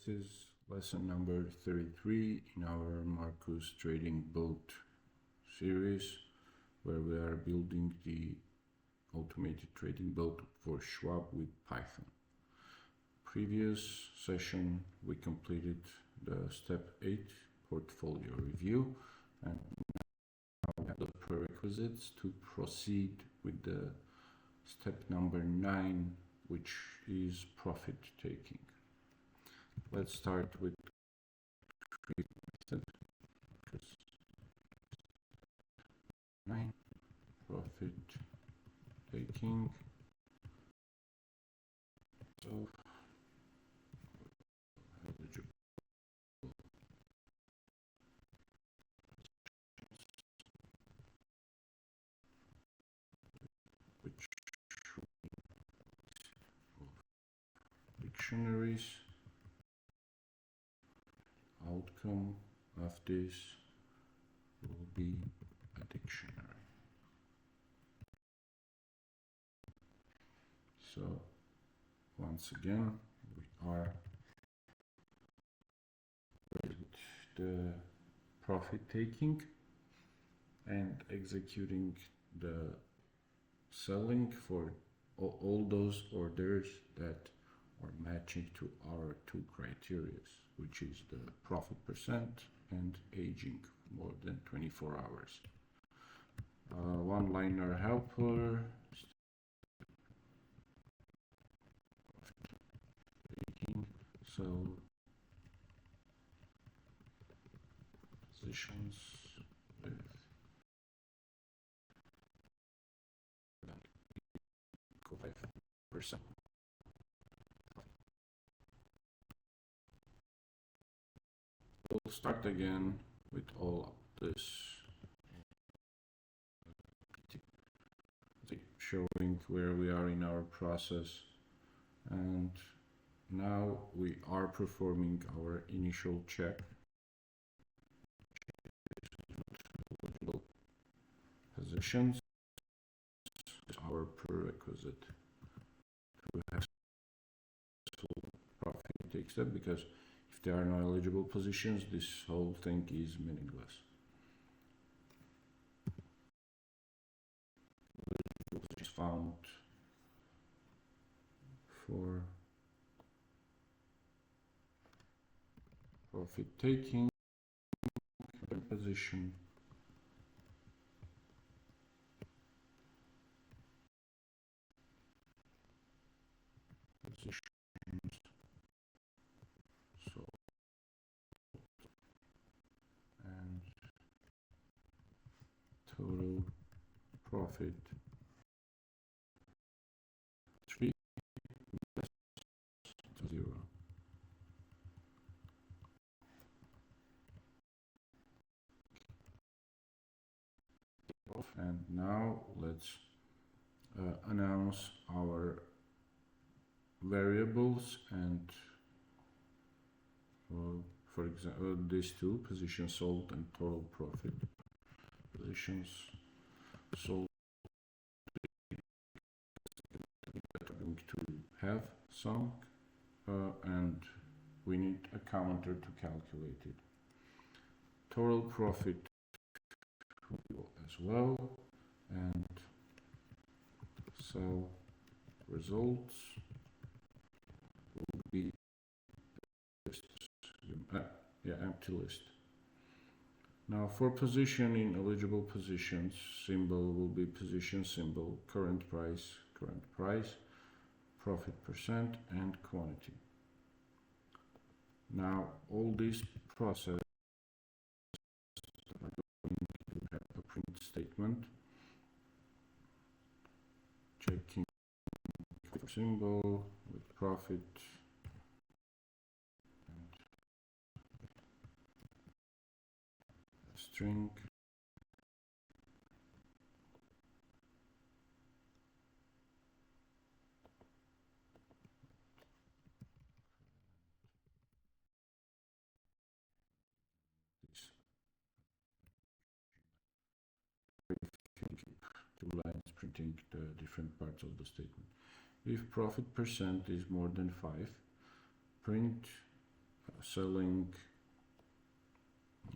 is lesson number 33 in our Marcus Trading Boat series, where we are building the automated trading boat for Schwab with Python. Previous session we completed the step 8 portfolio review, and now we have the prerequisites to proceed with the step number 9, which is profit taking. Let's start with create method. 9 profit taking. So eligible which dictionaries. Outcome of this will be a dictionary. So once again we are with the profit taking and executing the selling for all those orders that are matching to our two criteria, which is the profit percent and aging more than 24 hours. One-liner helper. So positions with equal 5%. We'll start again with all of this, showing where we are in our process, and now we are performing our initial check. Positions is our prerequisite to have profit take step, because if there are no eligible positions, this whole thing is meaningless. Is found for profit taking position. Positions. So and total profit 3 to 0. And now let's announce our variables, and for example these two, positions sold and total profit. Positions sold are going to have some, and we need a counter to calculate it. Total profit as well, and so results will be empty list. Now for positioning eligible positions, symbol will be position symbol, current price, profit percent, and quantity. Now all these process are going to have a print statement, checking for symbol with profit and a string. Two lines printing the different parts of the statement. If profit percent is more than 5, print selling,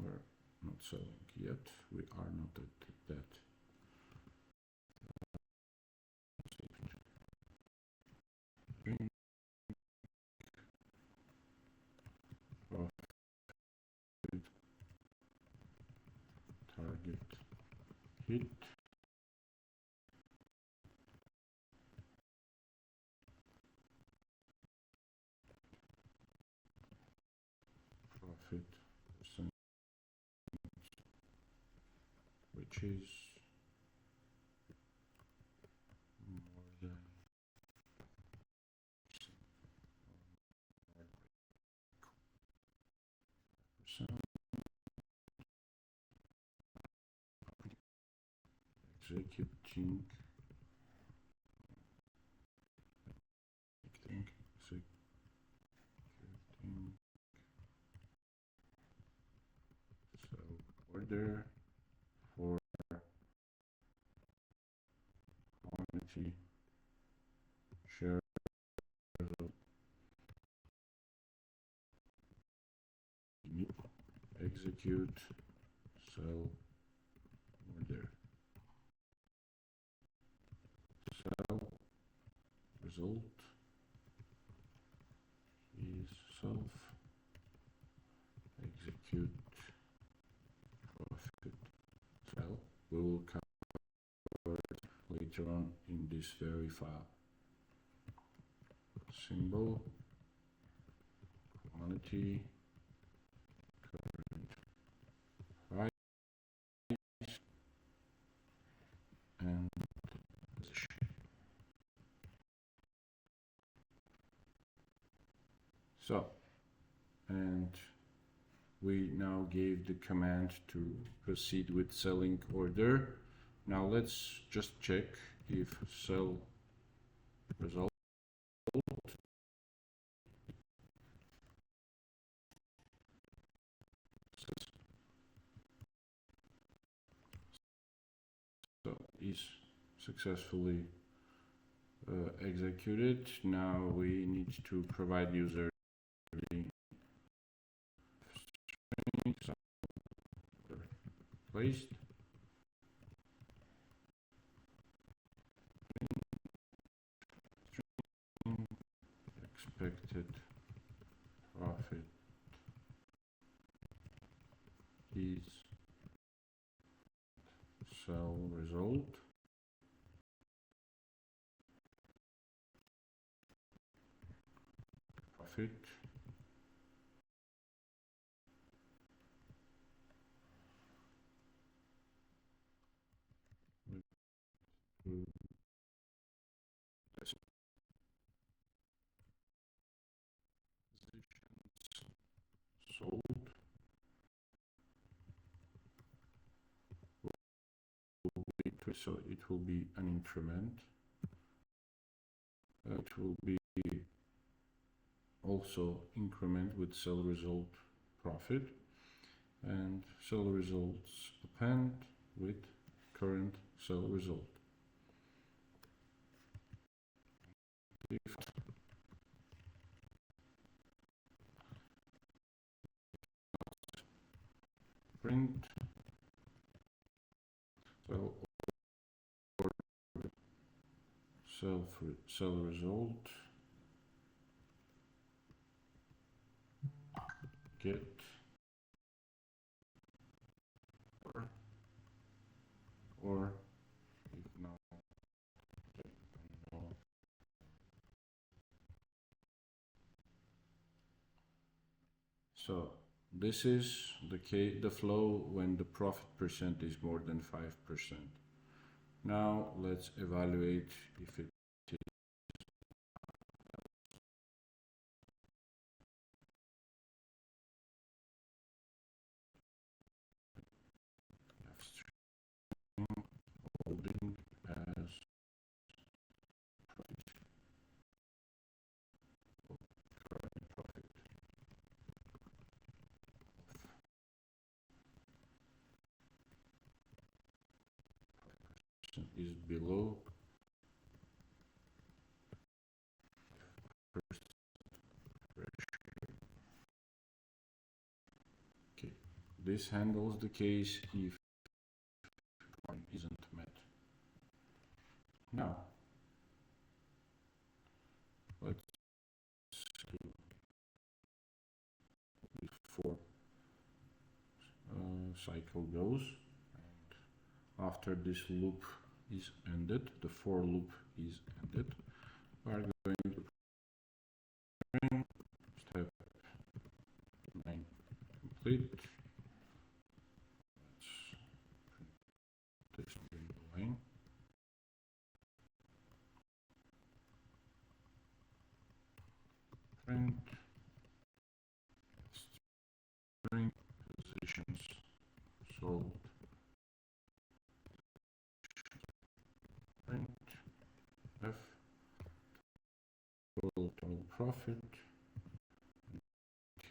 or not selling yet, we are not at that. Profit target hit. Profit percent, which is more than percent. Executing, executing sell order for quantity share execute sell order. Sell result is self, execute profit sell. We will cover it later on in this very file. Symbol, quantity, current price, and position. So, and we now gave the command to proceed with selling order. Now let's just check if sell result is successfully executed. Now we need to provide user placed. Expected profit is sell result. Profit sold so it will be an increment. It will be also increment with sell result profit, and sell results append with current sell result. If print sell result get or if not no. So this is the flow when the profit percent is more than 5%. Now let's evaluate if it holding as profit, current profit is below this handles the case if one isn't met. Now, let's do before cycle goes. And after this loop is ended, the for loop is ended, we are going to print step 9 complete. Let's print this line. Print string positions sold. Print f total profit.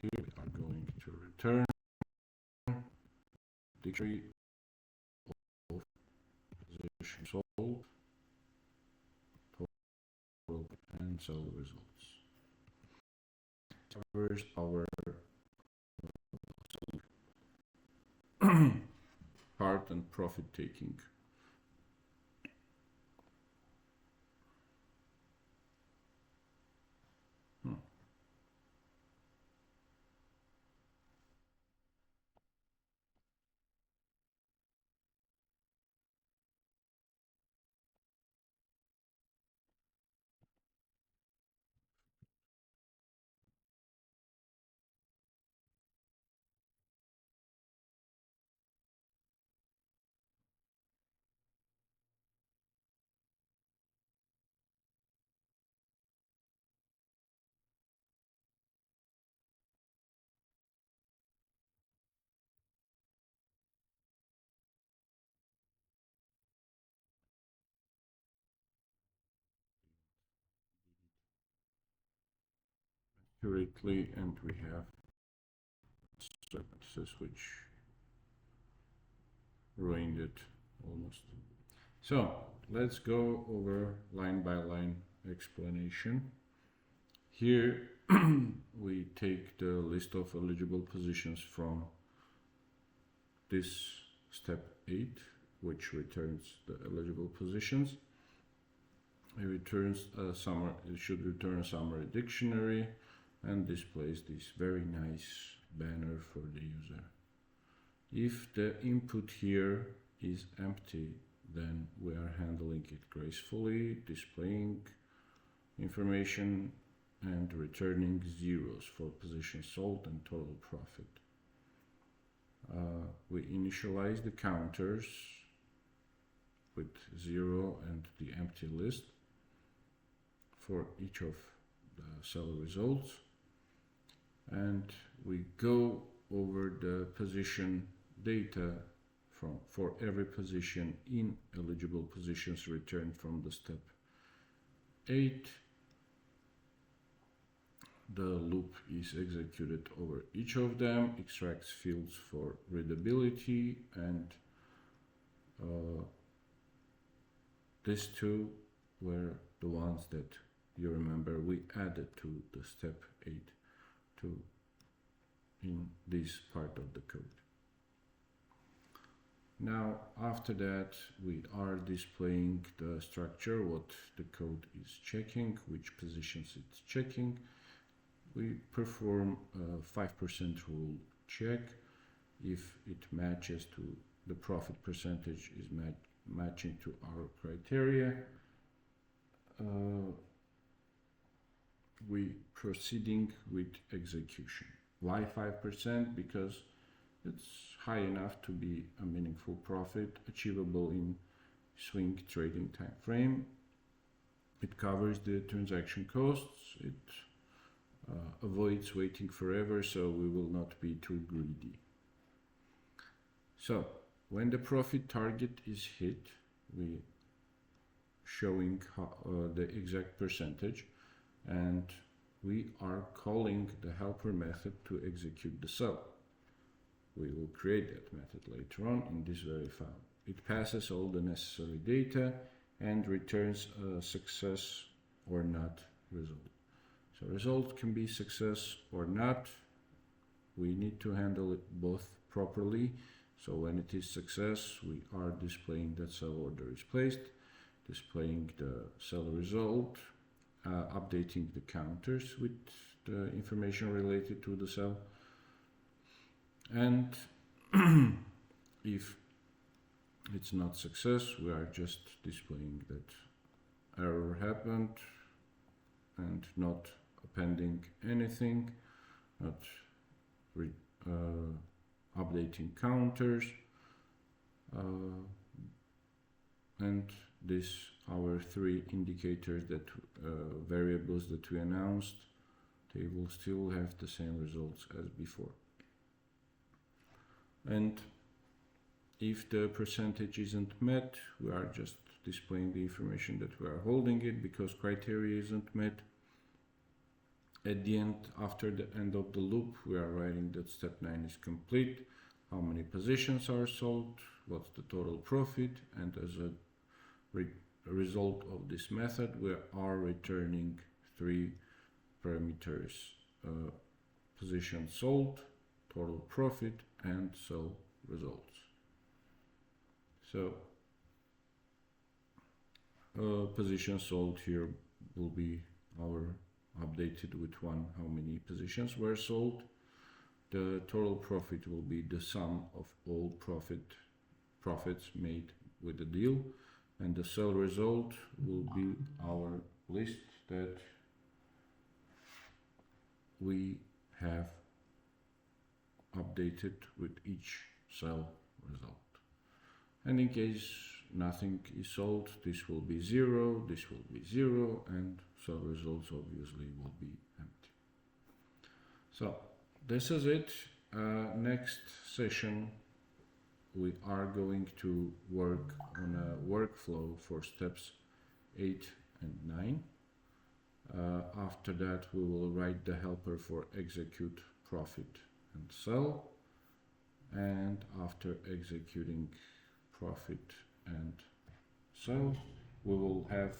Here we are going to return dictionary of position sold, total, and sell results. Covers our part and profit taking. Accurately, and we have services which ruined it almost. So let's go over line by line explanation. Here we take the list of eligible positions from this step 8, which returns the eligible positions. It returns a summary. It should return a summary dictionary and displays this very nice banner for the user. If the input here is empty, then we are handling it gracefully, displaying information and returning zeros for position sold and total profit. We initialize the counters with 0 and the empty list for each of the seller results, and we go over the position data for every position in eligible positions returned from the step 8. The loop is executed over each of them, extracts fields for readability, and these two were the ones that you remember we added to the step 8 in this part of the code. Now, after that, we are displaying the structure, what the code is checking, which positions it's checking. We perform a 5% rule check. If it matches to the profit percentage is matching to our criteria, we proceeding with execution. Why 5%? Because it's high enough to be a meaningful profit achievable in swing trading time frame. It covers the transaction costs. It avoids waiting forever, so we will not be too greedy. So when the profit target is hit, we showing the exact percentage, and we are calling the helper method to execute the sell. We will create that method later on in this very file. It passes all the necessary data and returns a success or not result. So result can be success or not. We need to handle it both properly. So when it is success, we are displaying that sell order is placed, displaying the sell result, updating the counters with the information related to the sell. And if it's not success, we are just displaying that error happened and not appending anything, not updating counters, and this our three indicators that variables that we announced, they will still have the same results as before. And if the percentage isn't met, we are just displaying the information that we are holding it because criteria isn't met. At the end, after the end of the loop, we are writing that step 9 is complete, how many positions are sold, what's the total profit, and as a result of this method, we are returning three parameters: position sold, total profit, and sell results. So position sold here will be our updated with one, how many positions were sold. The total profit will be the sum of all profits made with the deal, and the sell result will be our list that we have updated with each sell result. And in case nothing is sold, this will be 0, this will be 0, and sell results obviously will be empty. So this is it. Next session we are going to work on a workflow for steps 8 and 9. After that we will write the helper for execute, profit and sell, and after executing profit and sell we will have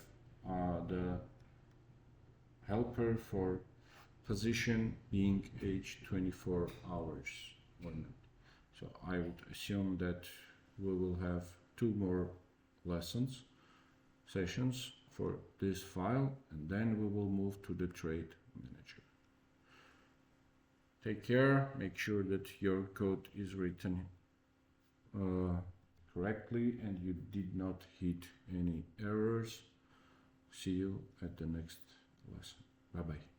the helper for position being age 24 hours or not. So I would assume that we will have 2 more sessions for this file, and then we will move to the trade manager. Take care, make sure that your code is written correctly and you did not hit any errors. See you at the next lesson. Bye bye.